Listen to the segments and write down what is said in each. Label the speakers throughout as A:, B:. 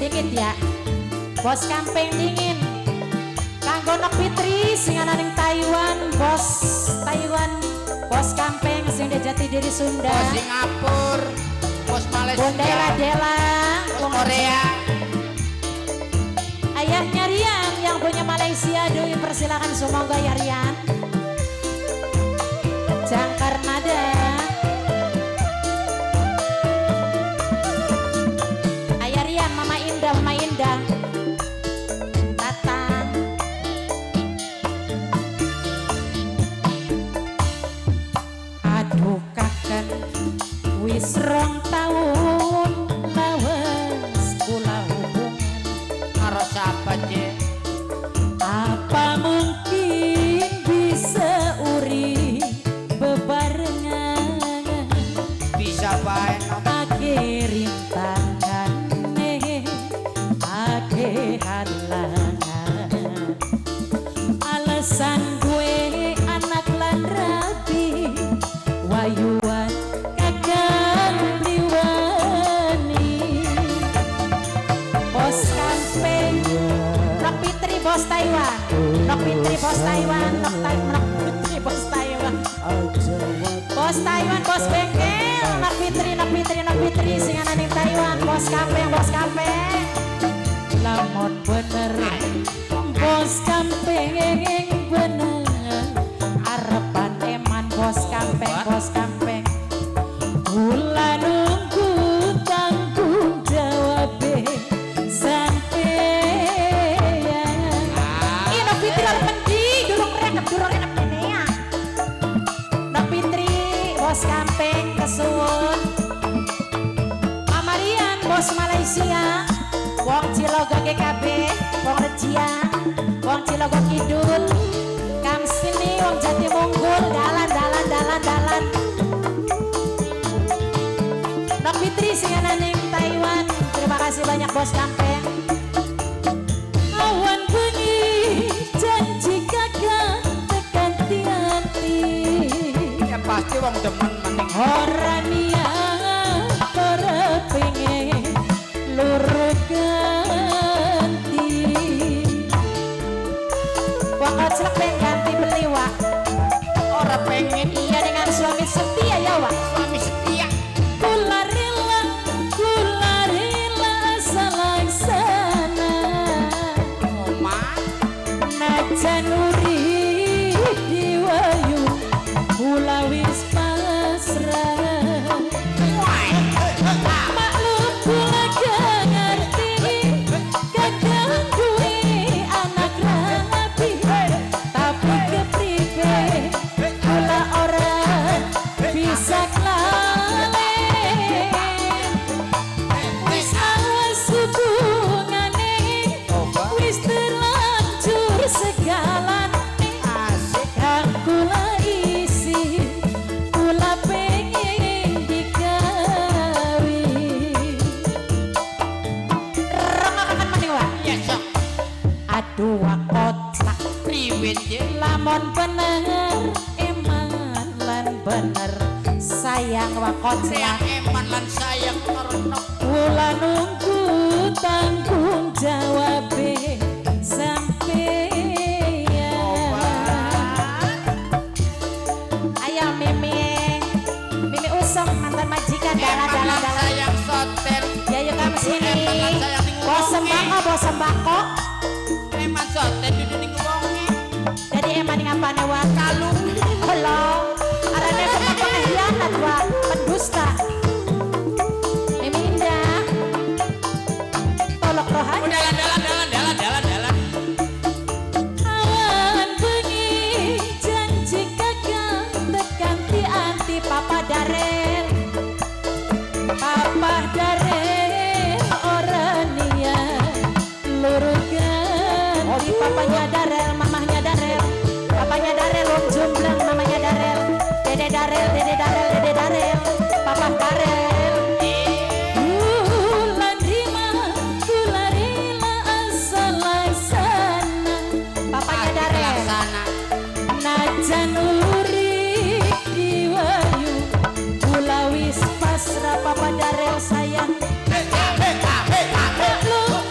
A: dikit ya. Bos Kampeng dingin. Kanggo Nok Fitri sing ana ning Taiwan, bos Taiwan. Bos Kampeng sing di Jati Diri Sunda.
B: Bos Singapura, bos Malaysia.
A: Bondela Dela,
B: bos Korea.
A: Ayahnya Rian yang punya Malaysia, Dewi persilakan semoga ya Rian. Jangkar nada. Ayah Rian, Mama Indah, Mama Indah. Datang. Aduh kakak, wis rong tahun lawas kula hubungan.
B: Karo siapa je?
A: Apa mungkin bisa uri bebarengan?
B: Bisa bae
A: Ake rintangan ake halangan. Alasan gue anak lan rabi wayuan kakang liwani. Bos Kampeng Nok Fitri bos Taiwan, Nok Fitri bos Taiwan, Nok Fitri bos Taiwan, bos Taiwan bos bengkel, Nok Fitri, Nok Fitri, Nok Fitri sing ana ning Taiwan, bos Kampeng, bos Kampeng. Lamun bener bos Kampeng bener, arepan eman bos Kampeng, bos Kampeng. Kula nunggu tanggung jawab bos Kampeng kesuwun. Mama Rian bos Malaysia, wong Cilogo GKB, wong Rejia, wong Cilogo Kidul, Kamsini, wong Jati Munggul, dalan. Nok Fitri sing ana ning Taiwan, terima kasih banyak bos Kampeng. Awan bunyi janji kakak tekanti hati.
B: Pasti wong demen maning
A: orang niat ora pengen lur ganti. Wong koclek pengen ganti beli wak.
B: ora pengen
A: Iya dengan suami setia ya wak.
B: suami setia.
A: Kula rela asal sana.
B: Omah
A: Najan urip diwayu kula wis pasrah. Maklum kula gak ngerti kadang duwe anak rapi, tapi kepribe kula ora bisa kelalen. Wis awas hubungane, wis terlanjur segalane.
B: asik
A: Kang kula isi, kula pengen dikawi. Rengakakan maning wak.
B: ya sok
A: Aduh wak kocak.
B: priwet je.
A: Lamun bener eman lan bener sayang wak
B: Sayang
A: kocak.
B: eman lan sayang karena
A: Kula nunggu tanggung jawab sampeyan. Ayo Mimi usung mantan majikan
B: eman lan
A: dalan.
B: sayang soten.
A: Ya yuk kamu sini.
B: Eman lan sayang ning
A: Bos sembako, bos sembako.
B: eman soten dudu ning wonge.
A: Jadi eman yang apa nih wak?
B: Kalung
A: Halo, arane pengkhianat wak, pendusta. Mimi Indah, tolok rohani.
B: dalan.
A: Awan bengi janji kakak tekanti anti Papa Darel. Papa Darel orang niat luru ganti. Papanya Darel, mamahnya Darel. Papanya Darel wong jumbleng, mamanya Darel. Dede Darel, Dede Darel, Dede Darel. Papa Darel. Kula rela asal sana. Papanya Darel.
B: sana
A: Najan urip diwayu kula wis pasrah Papa Darel sayang. Maklum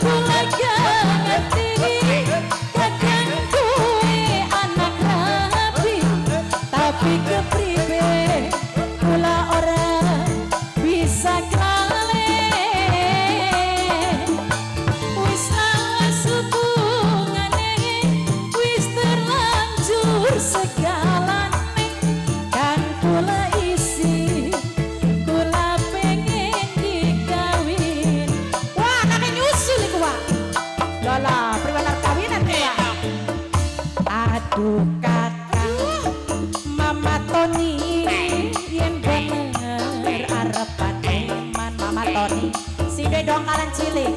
A: Roni si dongkalan cilik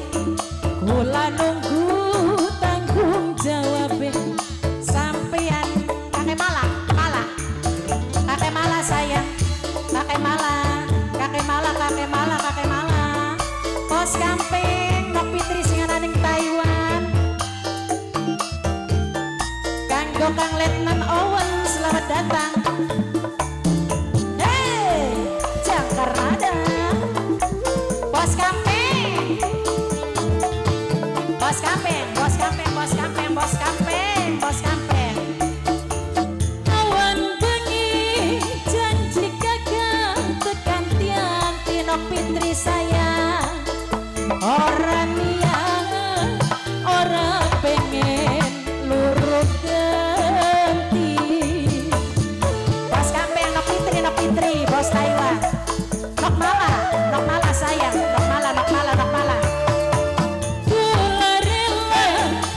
A: kula nunggu tanggung jawab sampean kakek malah kakek malah sayang kakek malah Bos Gamping Nok Fitri singanan ing Taiwan kanggo Kang Letnan Owen selamat datang Jakarta Bos Gamping awan bengi janji kagak tekan tiang Tinok Fitri sayang orang yang orang pengen luruh ganti Bos Gamping Nok Fitri Bos Taiwan Nok malah sayang Nok malah Kula rela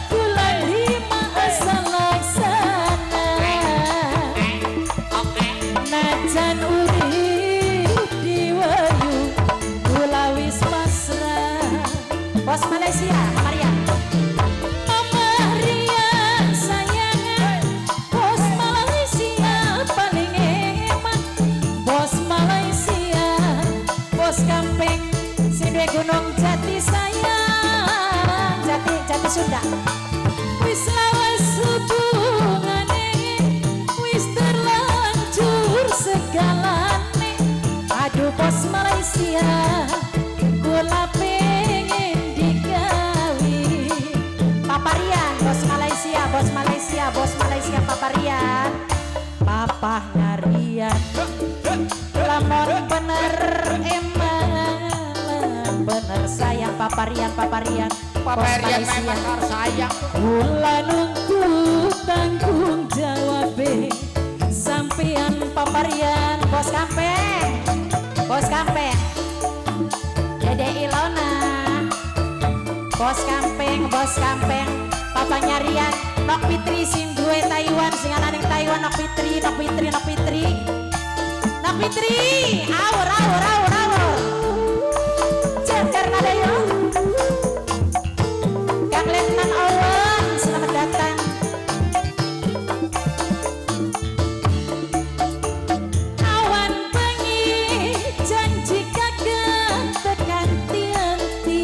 A: kula lima asal laksana najan urip diwayu kula wis pasrah Bos Malaysia Maria sayangan Bos Malaysia paling emak Bos Malaysia Bos Gamping Sindwe Gunung Jati sayang Jati Sunda wis lawas hubungane wis terlanjur segalane aduh Bos Malaysia kula pengen digawi paparian Bos Malaysia paparian Papa nyarian lamon bener emang bener sayang paparian
B: memang sayang
A: kula nunggu tanggung jawab sampean paparian Bos Gamping Dede Ilona Bos Gamping Papa nyarian Nok Fitri sing duwe Taiwan sing ana ning Taiwan Nok Fitri awur Jakarta yo Kang Letnan Owen selamat datang awan bengi janji kagak tekan tianti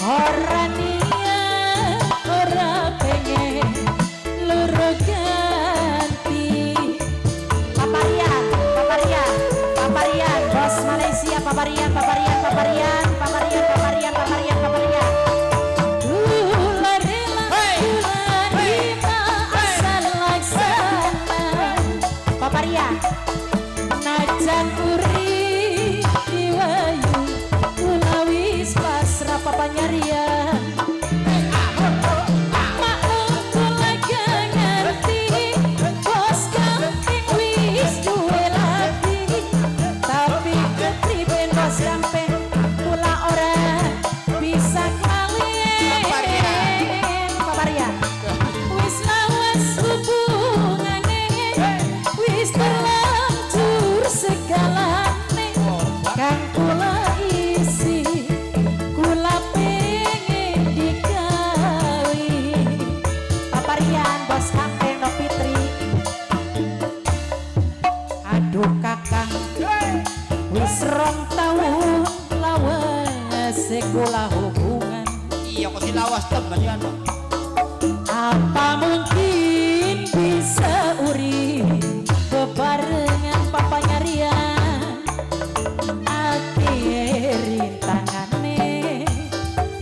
A: ora niat ora pengen loro ganti paparian Bos Malaysia paparian kula rela kula lima asal laksana paparian najan urip diwayu kula wis pasrah papa nyarian maklum kula gak ngerti Bos Gamping wis duwe lagi tapi kepriben Bos Gamping kula ora bisa kawin paparian wis lawas hubungane wis terlanjur segalane kang kula isi kula pengen digawi paparian Bos Gamping Nok Fitri aduh kakang wis 2 tahun lawas kula hubungan
B: iya kok si lawas temen ya no
A: apa mungkin bisa urip bebarengan papa nyarian akhir rintangane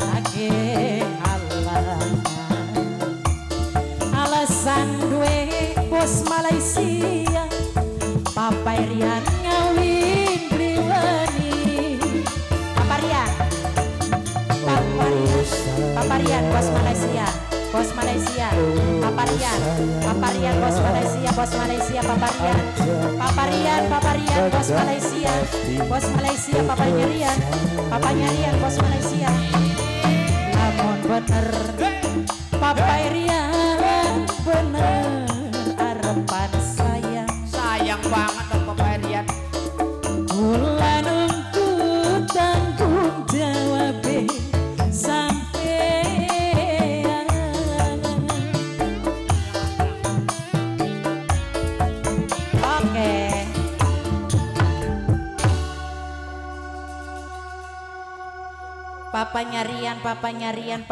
A: akhir alasan duwe Bos Malaysia papa Rian ngawin briwani paparian Bos Malaysia paparian Bos Malaysia paparian Bos Malaysia papanyarian Bos Malaysia namun bener paparian bener arepan sayang
B: banget dong Papa Rian
A: kula nunggu Papanya Rian, papanya Rian,